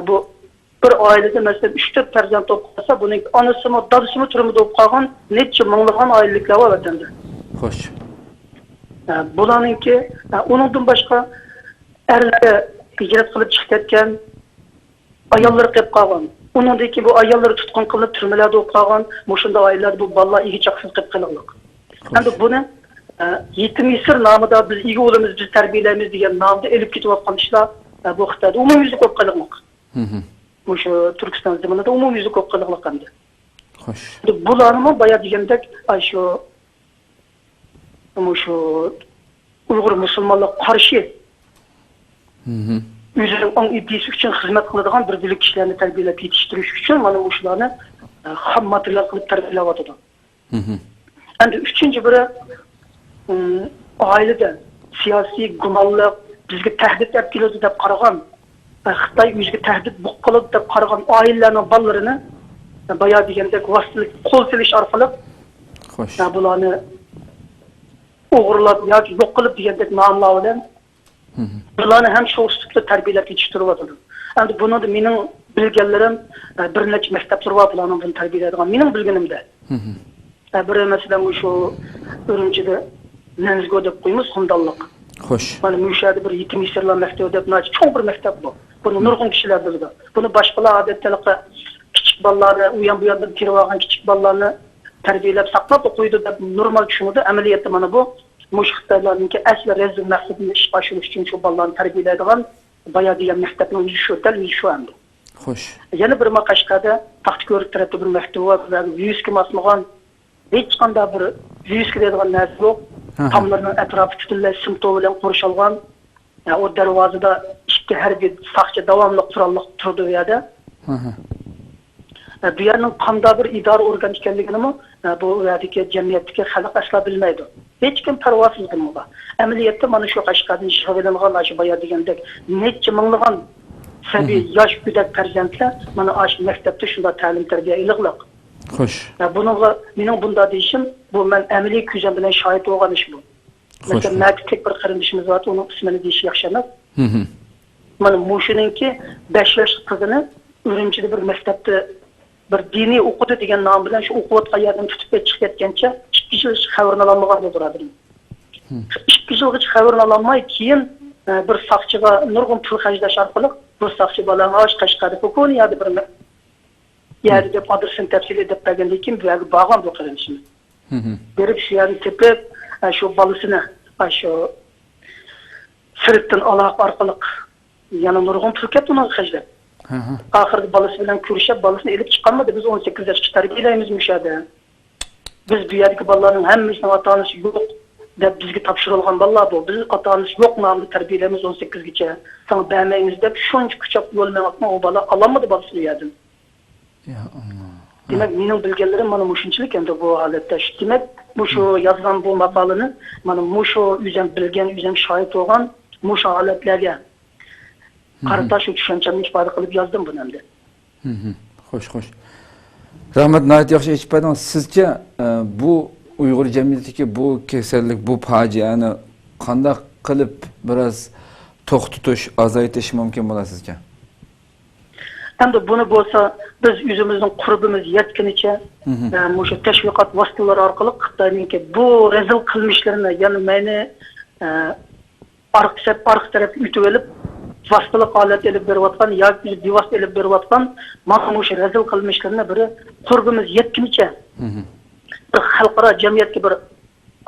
Speaker 3: Bu bir oilada masalan 3-4 farzand bo'lib qolsa, buning onasimi, dadasimi turmush bo'lib qolgan necha minglagan oilaliklar bor vatanda.
Speaker 1: Xo'sh.
Speaker 3: Bularninki uningdan boshqa erlar hijrat qilib chiqib ketgan, ayollar qolib qolgan. Uningdan keyin bu ayollar tutqun qilib turmalarda bo'lib qolgan, shunda oilalar bu bolalar igichaqsiz qilib qilganlik. Endi buni yetim Misr nomida biz ega o'limiz, biz tarbiyalaymiz degan nomda elib ketayotgan ishlar bu Xitoyda umumyuzlik bo'lib qolganlik. Shu Turkiston zamonida umumyuzlik bo'lib qolganlik endi. Xo'sh. Bularni boya degandek shu Uyg'ur musulmonlar qarshi o'zining ong ideyasi uchun xizmat qiladigan bir guruh kishilarni tarbiyalab yetishtirish uchun mana shularni ham material qilib tarbiyalayotdi. Endi uchinchi biri oilada siyosiy gumonlar bizga tahdid olib keladi deb qaragan, Xitoy o'ziga tahdid qiladi deb qaragan oilalarning bolalarini boya degandek vositalik qo'l silish orqali bularni o'g'irlab yoki yo'q qilib degandek nomlar bilan bularni ham shu uslubda tarbiyalab yetishtiryapti. Endi buni mening bilganlarim bir necha maktablar bor bularni buni tarbiyalaydigan mening bilganimda. Bir masalan shu Urumchida Nanzgo deb qo'yamiz, xundonlik. Xo'sh. Mana Mushada bir yetim Misrlar maktabi deb cho'ng bir maktab bor. Buni nurg'un kishilar biladi. Buni boshqalar odatda kichik bolalarni, u ham bu yerdan kirib olgan kichik bolalarni tarbiyalab saqlab qo'ydi deb normal tushunadi. Amaliyotda mana bu Xitoylarninki asli rezil maqsadini ish oshirish uchun shu bolalarni tarbiyalaydigan boya degan maktabning o'zi shu endi. Xo'sh. Yana bir Qashqarda Taxtko'rik tarafda bir maktab bor, virusga masmagan hech qanday bir virusga deydigan narsa yo'q. Tomlarning atrofi butunlay simto bilan qo'rshilgan. O darvozada ikki harbiy saqchi davomli turdi u yerda. Bu yerning qanday bir idora organ ekanligini bu yerdagi jamiyatdagi xalq asla bilmaydi. Hech kim parvosiz bunga. Amaliyotda mana shu Qashqardan shug'ullangan shu boya degandek necha minglagan sabiy yosh go'dak farzandlar mana shu maktabda shunday ta'lim tarbiya ilg'liq.
Speaker 1: Xoş.
Speaker 3: Bununla benim bunda deyişim bu ben emeli küzem bilen şahit olan iş bu. Mesela Mert tek bir kardeşimiz var, onun ismini deyişi yaşamaz. Mana muşununki 5 yaş kızını Ürümçide bir mektepte bir dini okudu degan nom bilan shu o'qiyotgan yerdan tutib chiqib ketgancha 2 yil xabarini olmagan bo'ladi. 2 yilgacha xabarini olmay keyin bir soqchiga nurg'un pul xarjlash orqali bu soqchi bolani Qashqarda Ko'koniyada bir yerda deb adresini tafsil edib bergandan keyin bu yerga borgan bu qilinishimiz. Berib shu yerni tepib shu bolasini shu sirtdan aloqa orqali yana nurg'un pul ketdi uni xarjlab. Ahırda balası bilen görüşüp balasını elip çıkarmadı. Biz 18 yaşta terbiyelerimiz müşahede. Biz bu yerdeki balaların hemimizin ata-anası yok. Dep bizge tapşırılgan balla bu. Biz ata-anası yok namlı terbiyelerimiz 18 geçe. Sana beğenmeyiniz dep şunca küçük yol menatma o bala alamadı balasını yerdim.
Speaker 1: Ya Allah.
Speaker 3: Demek benim bilgilerim bana muşunçilik hem de bu halette. Demek bu şu yazılan bu makalını bana muşu yüzden bilgen, yüzden şahit olan muşu aletlerle Qarataş düşüncemni ifoda qilib yozdim buni endi.
Speaker 1: Xo'sh, xo'sh. Rahmat, nayt yaxshi aytib berdingiz. Sizcha bu Uyg'ur jamiyatidagi bu kasallik, bu fojiani qanday qilib biroz to'xtatish, azaytish mumkin bo'ladi sizcha?
Speaker 3: Endi buni bo'lsa biz o'zimizning qurbimiz yetganicha o'sha tashviqot vositalari orqali Xitoyninki bu rezil qilmishlarini, ya'ni meni arq taraf yutib olib vasıtalık alet elip beriyotgan yoki divas elip beriyotgan mana shu rezil qilmishlarni biri qurbimiz yetgunicha bir xalqaro jamiyatga bir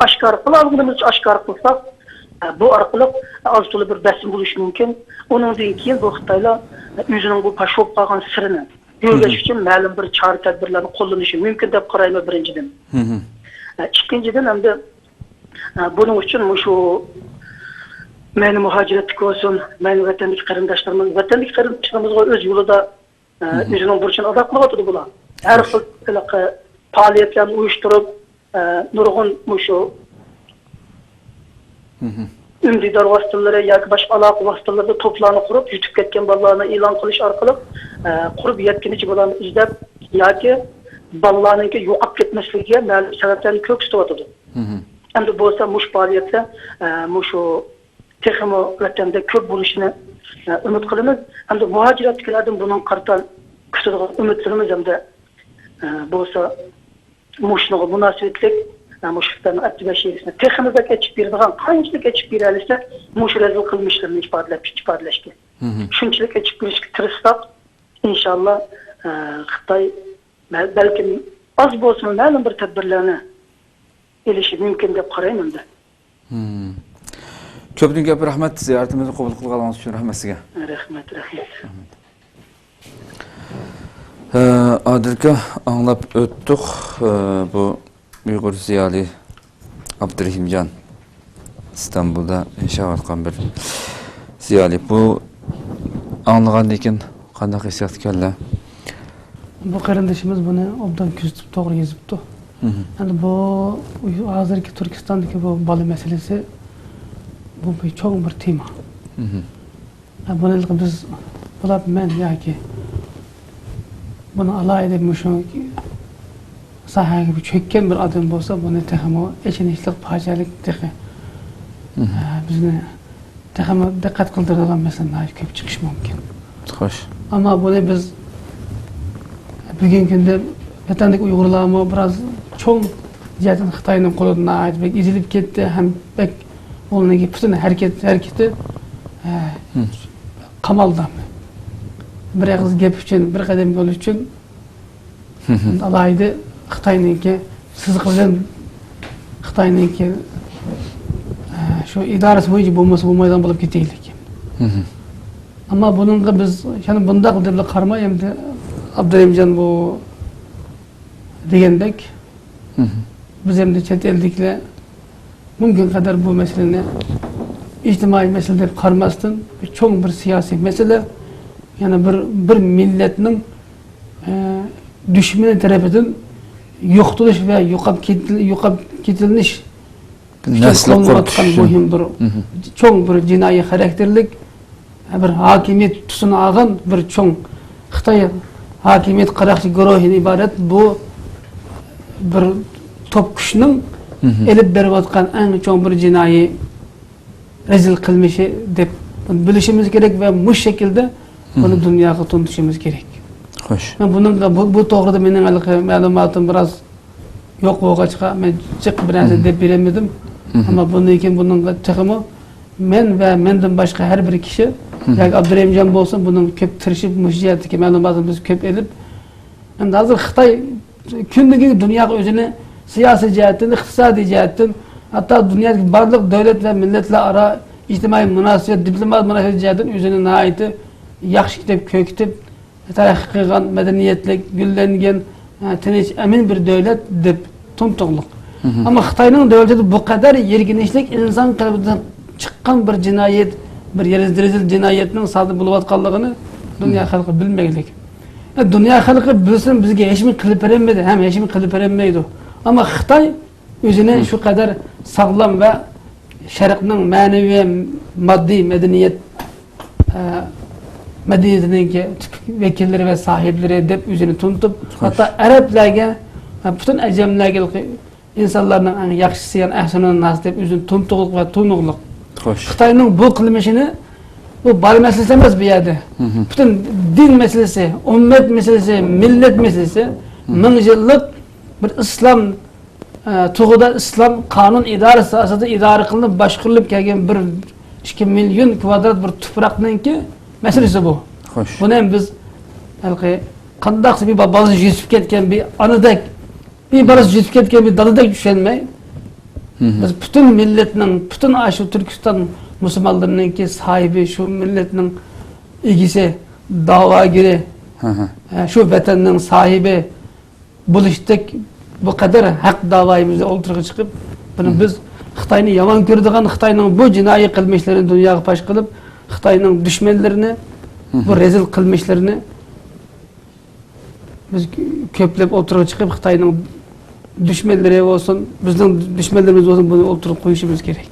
Speaker 3: oshkor qilamiz, oshkor qilsak bu orqali oz to'la bir bosim bo'lishi mumkin. Undan keyin bu Xitoylar o'zining bu pashib qolgan sirini yo'llash uchun ma'lum bir chora-tadbirlarni qo'llanishi mumkin deb qarayman birinchidan. Ikkinchidan hamda buning uchun shu meni muhaciratlik olsun, meni vatandaş qarindoshlarimiz o'z yo'lida o'zining burchini ado qilyapti bular. Har xil faoliyatlarni uyushtirib, nurg'un shu ümdidor vositalari yoki boshqa aloqa vositalarida to'plarni qurib, yutib ketgan bolalarni e'lon qilish orqali qurib yetganicha bularni izlab yoki bolalarning yo'qolib ketmasligiga ma'lum sabablarni ko'rsatyapti. Endi bo'lsa mush faoliyatlar shu texmo vatanda ko'p bo'lishini umid qilamiz. Hamda muhojiratchilardan buning qartan kutadigan umidlarimiz hamda bo'lsa mushnaga munosabatlik mushfiqlarni aktivlashtirishi texmizga keçib beradigan qanchalik keçib beralisa mush rezil qilmishlarni ifodalashga. Shunchalik keçib berishga tirishsak inshaalloh Xitoy balkim oz bo'lsin ma'lum bir tadbirlarni elishi mumkin deb qarayman da.
Speaker 1: Ko'pdan ko'p rahmat, ziyoratimizni qabul qilganingiz uchun rahmat sizga.
Speaker 3: Rahmat.
Speaker 1: Adilka anglab o'tdik bu Uyg'ur ziyoli Abdurahimjon İstanbulda yashayotgan bir ziyoli. Bu anglagandan keyin qanday hissiyat keldi?
Speaker 2: Bu qarindoshimiz buni obdan kuzatib to'g'ri yozibdi. Endi bu hozirgi Turkistondagi bu bola masalasi bu bir çok bir tema. Buni biz bular men yoki buni alayda mushu sahaga bir cho'kkan bir odam bo'lsa buni texmo echinishlik fojialik tehi bizni texmo diqqat qildiradigan masalalar ko'p chiqishi mumkin.
Speaker 1: Xo'sh.
Speaker 2: Ammo buni biz bugungi kunda vatandagi Uyg'urlarmi biroz cho'ng jihatdan Xitoyning qo'lidan aytib ezilib ketdi ham onunki bütün hareketi kamalda. Bir ağız gap için, bir kadem yol için alaydı Xitoyninki sızgılan Xitoyninki şu idaresi boyunca bo'lmaydigan bo'lib ketaylik. Ama bununla biz yani bunda qilib qarmay endi Abdurahimjon bu degandek biz endi chet eldiklar mümkün kadar bu meseleni ictimai mesele deb qarmasdan çok bir siyasi mesele yani bir milletning düşmanı tarafından yo'qotilish ve yo'qolib ketilinish
Speaker 1: nasl quritish
Speaker 2: muhim bir cho'ng bir jinoiy xarakterlik bir hokimiyat tusini olgan bir cho'ng Xitoy hokimiyat qaroqchi guruhidan iborat bu bir top kuşunun elip berip atkan en çok bir cinayi rezil kılmışı dep bilişimiz gerek ve bu şekilde bunu dünyaya tanıtışımız gerek.
Speaker 1: Hoş.
Speaker 2: Bunun bu doğruda benim malumatım biraz yok olgaçka men çık bir narsa dep bilemedim. Ama bunun çıkımı men ve menden başka her bir kişi yani Abdurrahimcan bolsun bunun köp tırışıp müşjiyatı ki malumatımız köp elip hem hazır Xitay kündeki dünya özünü siyasi cihetten, iktisadi cihetten hatta dünyadaki barlık devlet ve milletle ara ictimai münasebet, diplomat münasebet cihetten özünü naiti yaxşı kitap, köktip tarih kıygan, medeniyetlik, güllengen, tinç, emin bir devlet dip tuntuqluq. Ama Xitayning devleti bu kadar yerginişlik insan kalbinden çıkan bir cinayet, bir rezil cinayetinin sadı buluvatqanlığını dünya halkı bilmeylik. Dünya halkı bilsin bizge hiçbir kılıp veremedi, hem hiçbir kılıp veremeydi. Ama Xitay özüne şu kadar sağlam ve şerqning manevi, maddi medeniyet medeniyetinin vekilleri ve sahipleri dep özünü tutup, hatta Araplarga, bütün ecemlerge insanlarning en yaxşısı yani ahsanun nas dep özünü tutuqluq ve tunuqluq. Xitayning bu qilmishini bu bar meselesi emas bu yerde. Bütün din meselesi, ümmet meselesi, millet meselesi, ming yillik bir İslam tuğuda İslam kanun idaresi asasida idare qilinib boshqarilib kelgan bir 2 milyon kvadrat bir tuproqninki meselesi bu.
Speaker 1: Hoş.
Speaker 2: Buni ham biz qandaq bir balası yutib ketgan bir anadak bir balası yutib ketgan bir dadadak tushunmay biz bütün milletning, bütün aşı Türkistan Müslümanlarınınki sahibi, şu milletinin ilgisi, davagiri, şu vatanın sahibi buluştuk, bu kadar hak davayımızda oltırığa çıkıp, bunu biz Xitayni yaman gördüğün, Xitayning bu cinayi kılmışlarını dünyaya paş kılıp, Xitayning düşmanlarını, bu rezil kılmışlarını biz köplep oltırığa çıkıp, Xitayning düşmanları olsun, bizden düşmanlarımız olsun bunu oltırıp koyuşumuz gerek.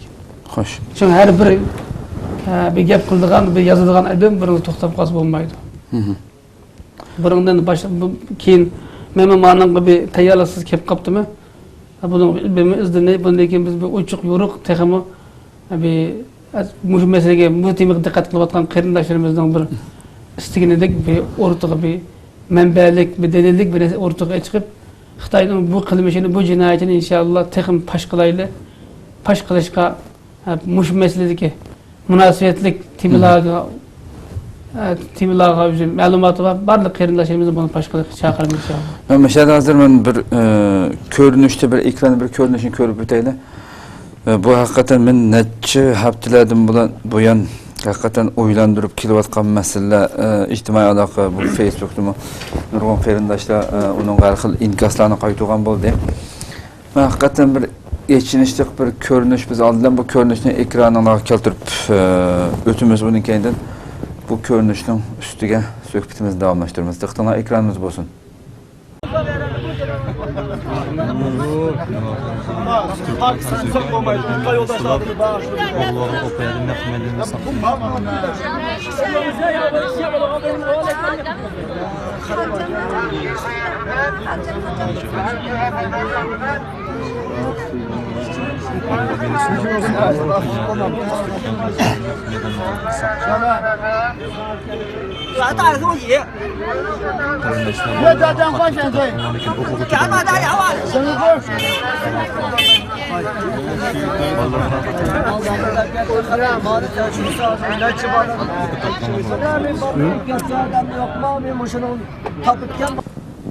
Speaker 1: Hoş.
Speaker 2: Çünkü her bir gap kıldığın, bir yazıldığın adam birini toxtab qalsa bolmaydı. Birinden başla keyin memamanın bir tayyorlasız kep qaptımı. Bunun ilmi izlene, bundan keyin biz bir uçuq yoruq teximi bir bu meselege bu temiga diqqat qilib atgan qarindoshlarımızdan bir istiginidek bir ortaga bir manbalik, bir delillik bir ortaga chiqib Xitayning bu qilmishini, bu jinoyatini inshaalloh texim pash qilayli. Pash qilishga muş meseledeki münasebetlik timilaga bizim malumatı var. Barlık qarindoshlarimizni bunu pash qilib chaqiramiz inshaalloh.
Speaker 1: Ben mesela hazır ben bir görünüşte bir ekranı bir görünüşünü görüp öteyle. Bu hakikaten men neçe haftalardan bu yan hakikaten oylandırıp kilovatkan mesele ictimai alaka bu Facebook'ta mı nurgun qarindoshlar onun garxil inkaslarını qaytırgan boldu. Ben hakikaten bir geçinişlik bir görünüş biz aldıdan bu görünüşünü ekranına keltirip ötümüz bunun kendinden bu görünüşün üstüge söhbetimizi davamlaştırmamız. Tıktana ekranımız olsun.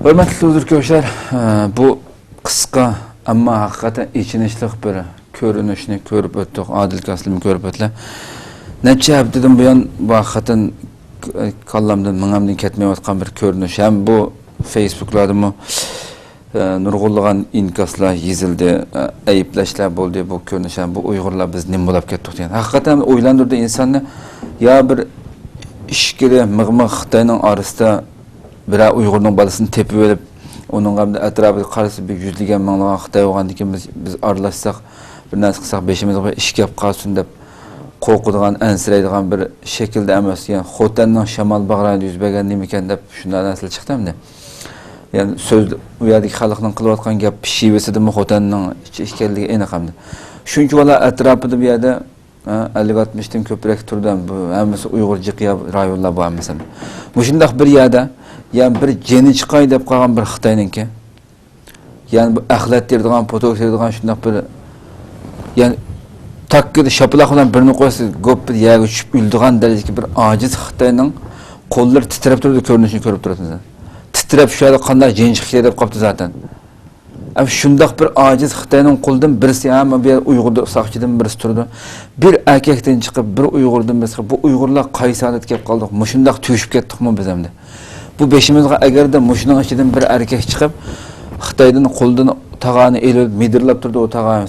Speaker 1: Hürmetli özürköşler, bu kıska ama hakikaten içinişlik bir görünüşünü görüp öttük, adil kaslimi görüp ötüle. Neçe haftadan bu yan bu hakikaten kallamdan, mınamdan ketmeye atkan bir görünüş. Hem bu Facebook'larda mı nurgulluğun inkaslar yizildi, ayıplaşlar boldu bu görünüş. Bu Uygurlar biz nim bulap kettik diyen. Hakikaten oylandırdı insanı ya bir işkili mıgmıg Xitayning arasında bir Uygurning balasını tepip verip onun qabda etrafı qarşı bir yüzlügen manglagan Xitay bolgandan biz aralashsak bir narsa qilsak beşimizga ish kelib qolsin deb qo'rqadigan, ansiraydigan bir shaklda emas. Yani Xotanning shamol bag'rida yuz bergan nima ekan deb shunday narsalar chiqdimda. Yani söz u yerdagi xalqning qilayotgan gap pishivisidan xotinning ekanligi aniq hamda. Shuncha bola atrofida bu yerda 50-60 dan ko'proq turdan bu hammasi Uyg'urcha rayonlar bu hammasi. Bu shundoq bir yerda yani bir jeni chiqay deb qolgan bir Xitoyningki. Yani bu axlat terdigan, foto terdigan shundoq bir yani takkida şapılaq bilan birini qo'ysa gop bir yerga tushib o'ldigan darajadagi bir ojiz Xitoyning qo'llari titrab turdi, ko'rinishini ko'rib turasiz. Titrab shu yerda qanday jinchiq deb qopti zaten. Ama shundoq bir ojiz Xitoyning qo'lidan birisi ham bir Uyg'ur saqchidan birisi turdi. Bir erkakdan chiqib bir Uyg'urdan birisi bu Uyg'urlar qaysi holatga kelib qoldik? Mushundoq tushib ketdikmi biz hamda? Bu beşimizga agarda mushuning ichidan bir erkak chiqib Xitoydan qo'ldan tag'ani elib midirlab turdi o tag'ani.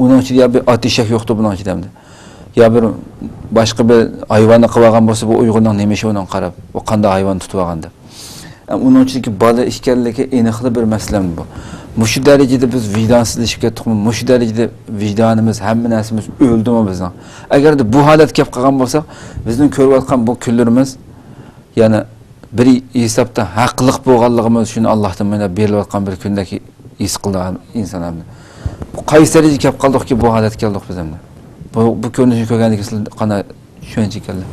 Speaker 1: Uning ichida bir atishak yo'qdi buning ichida hamda. Ya bir boshqa bir hayvonni qilgan bo'lsa bu Uyg'urning nima ishi uning qarab, bu qanday hayvon tutib olganda. Uning ichidagi bola ishkanligi aniqli bir masala bu. Mushu darajada biz vijdonsizlashib ketdikmi? Mushu darajada vijdonimiz, hamma narsamiz o'ldimi bizning? Agarda bu holat kelib qolgan bo'lsa, bizning ko'rayotgan bu kunlarimiz yana bir hisobda haqliq bo'lganligimiz shuni Allohdan mana berilayotgan bir kundagi his qilgan inson hamda. Bu qaysi darajaga kelib qoldikki bu holatga keldik biz hamda? Bu ko'rinishni ko'rgandan keyin qanday tushuncha keldi?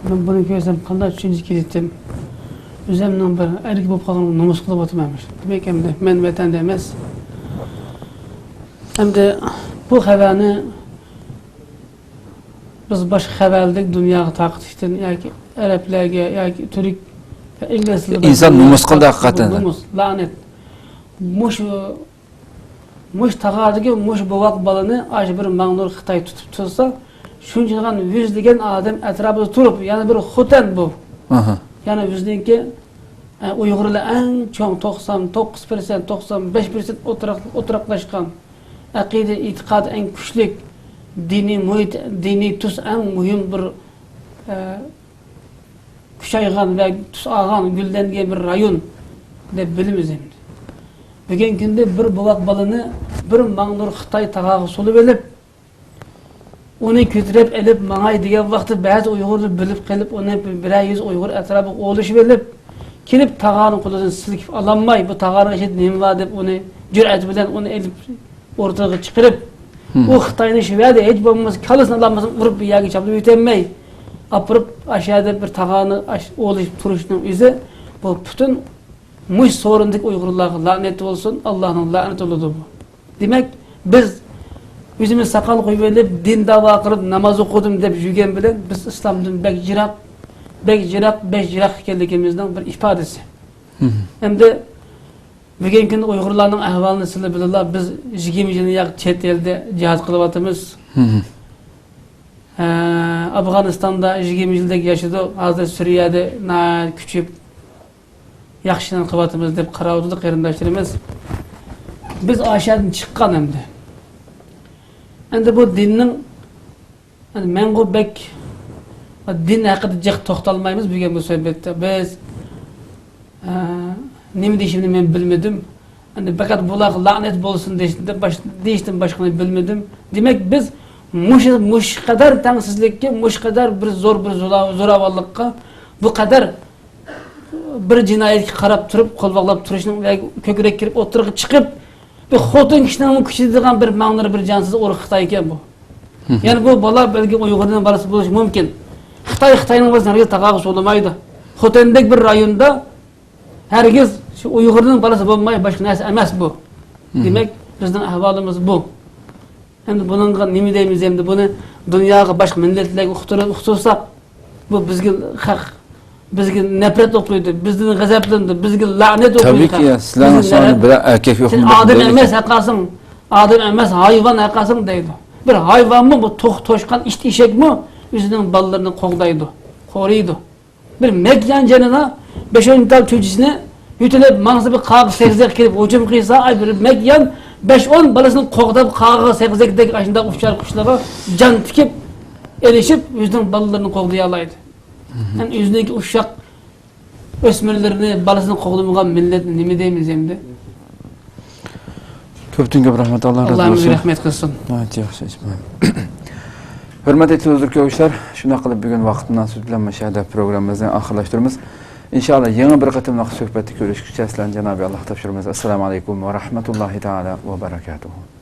Speaker 2: Men buni ko'rsam qanday tushuncha keldim? O'zimning bir erk bo'lib qolganimni nomus qilib o'tmayman. Demak endi men vatanda emas. Endi bu xabarni biz boshqa xabarlik dunyoga taqitishdan yoki arablarga yoki turk ingliz tilida
Speaker 1: inson nomus qildi haqiqatan.
Speaker 2: Nomus, la'nat. Mush taqadagi mush bovoq balani ash bir mag'nur Xitoy tutib tursa, shunchagan yuzlagan odam atrofida turib, yana bir xotin bu. Yani bizdeki Uyg'urlar eng cho'ng 99%, 95% o'tiraqlashgan aqida, e'tiqod eng kuchli diniy muhit, diniy tus eng muhim bir kuchaygan ve tus olgan, gullangan bir rayon deb bilamiz endi. Bugungi kunda bir bovoq balani bir mag'nur Xitoy tag'ag'i solib elib, uni ko'tarib elib mangay degan vaqtda ba'zi Uyg'urlar bilib qilib uni 100 Uyg'ur atrofiga o'lishib elib kelib tag'ani qo'lidan silkib ololmay bu tag'ani ichida nima bor deb uni jur'at bilan uni elib o'rtaga chiqarib u Xitoyni shu yerda hech bo'lmasa kalasini ololmasa urib bir yerga chapib o'tolmay opirib aşağıda bir tag'ani o'lishib turishning o'zi bu butun mush so'rindik Uyg'urlarga la'nat bo'lsin, Allohning la'nati bo'ladi bu. Demak biz o'zimiz sakal qo'yib elib din da'vo qilib namoz o'qidim deb yurgan bilan biz islomdan bek jiroq ekanligimizning bir ifodasi. Endi bugungi kunda Uyg'urlarning ahvolini sizlar bilinglar, biz 20 yil chet elda jihad qilyapmiz. Afg'onistonda 20 yildek yashadi, hozir Suriyada kuchib yaxshidan qilyapmiz deb qarovdi qarindoshlarimiz. Biz aşağıdan chiqqan endi. Endi bu dinning mengu bek din haqida jiq to'xtalmaymiz bugun bu suhbatda. Biz nima deyishimni men bilmadim. Endi faqat bular la'nat bo'lsin deyishdan boshqani bilmadim. Demak biz mush qadar tengsizlikka, mush qadar bir zo'r bir zo'ravonlikqa, bu qadar bir jinoyatga qarab turib, qo'lboqlab turishning va ko'krak kirib o'tirib chiqib bir xotin kishining kuchlidigan bir ma'nur bir jonsiz urug' Xitoy ekan bu. Yani bu bola belki Uyg'urning bolasi bo'lishi mumkin. Xitoyning bolasi tag'ag'i so'lamaydi. Xotindek bir rayonda hergiz shu Uyg'urning bolasi bo'lmay boshqa narsa emas bu. Demak, bizning ahvolimiz bu. Endi buningga nima deymiz endi buni dunyoga boshqa millatlarga uqtirsak bu bizga haq, bizga nafrat o'qiydi, bizning g'azablandi, bizga la'nat o'qiydi.
Speaker 1: Tabii ki ya, sizlarning soni bir erkak yo'q.
Speaker 2: Sen odam emas haqasın, odam emas hayvon haqasın deydi. Bir hayvanmı bu to'shqan ishti eshakmi o'zining bolalarini qo'g'daydi, qo'riydi. Bir Mekyan janina 5-10 tal cho'jisini yutilib mang'isi bir qag'i segizak kelib hujum qilsa, ay bir Mekyan 5-10 bolasini qo'g'dab qag'i segizakdek ashunda uchar qushlarga jon tikib elishib o'zining bolalarini qo'g'day oladi. Yani o'ziniki uşak o'smirlarini bolasini qo'g'damagan millat nima deymiz endi?
Speaker 1: Ko'pdan ko'p rahmat, Alloh razı olsun.
Speaker 2: Allohga rahmat qilsin.
Speaker 1: Evet, yaxshi. Hurmatli huzur ko'ruvchilar, shuna qilib bugun vaqt munosabati bilan mashhada programmamizni oxirlashtiramiz. İnşallah yeni bir katımlıq söhbeti görüşküçe sizlerden Cenab-ı Allah tavşırmaz. Esselamu aleyküm ve rahmetullahi teala ve berekatuhu.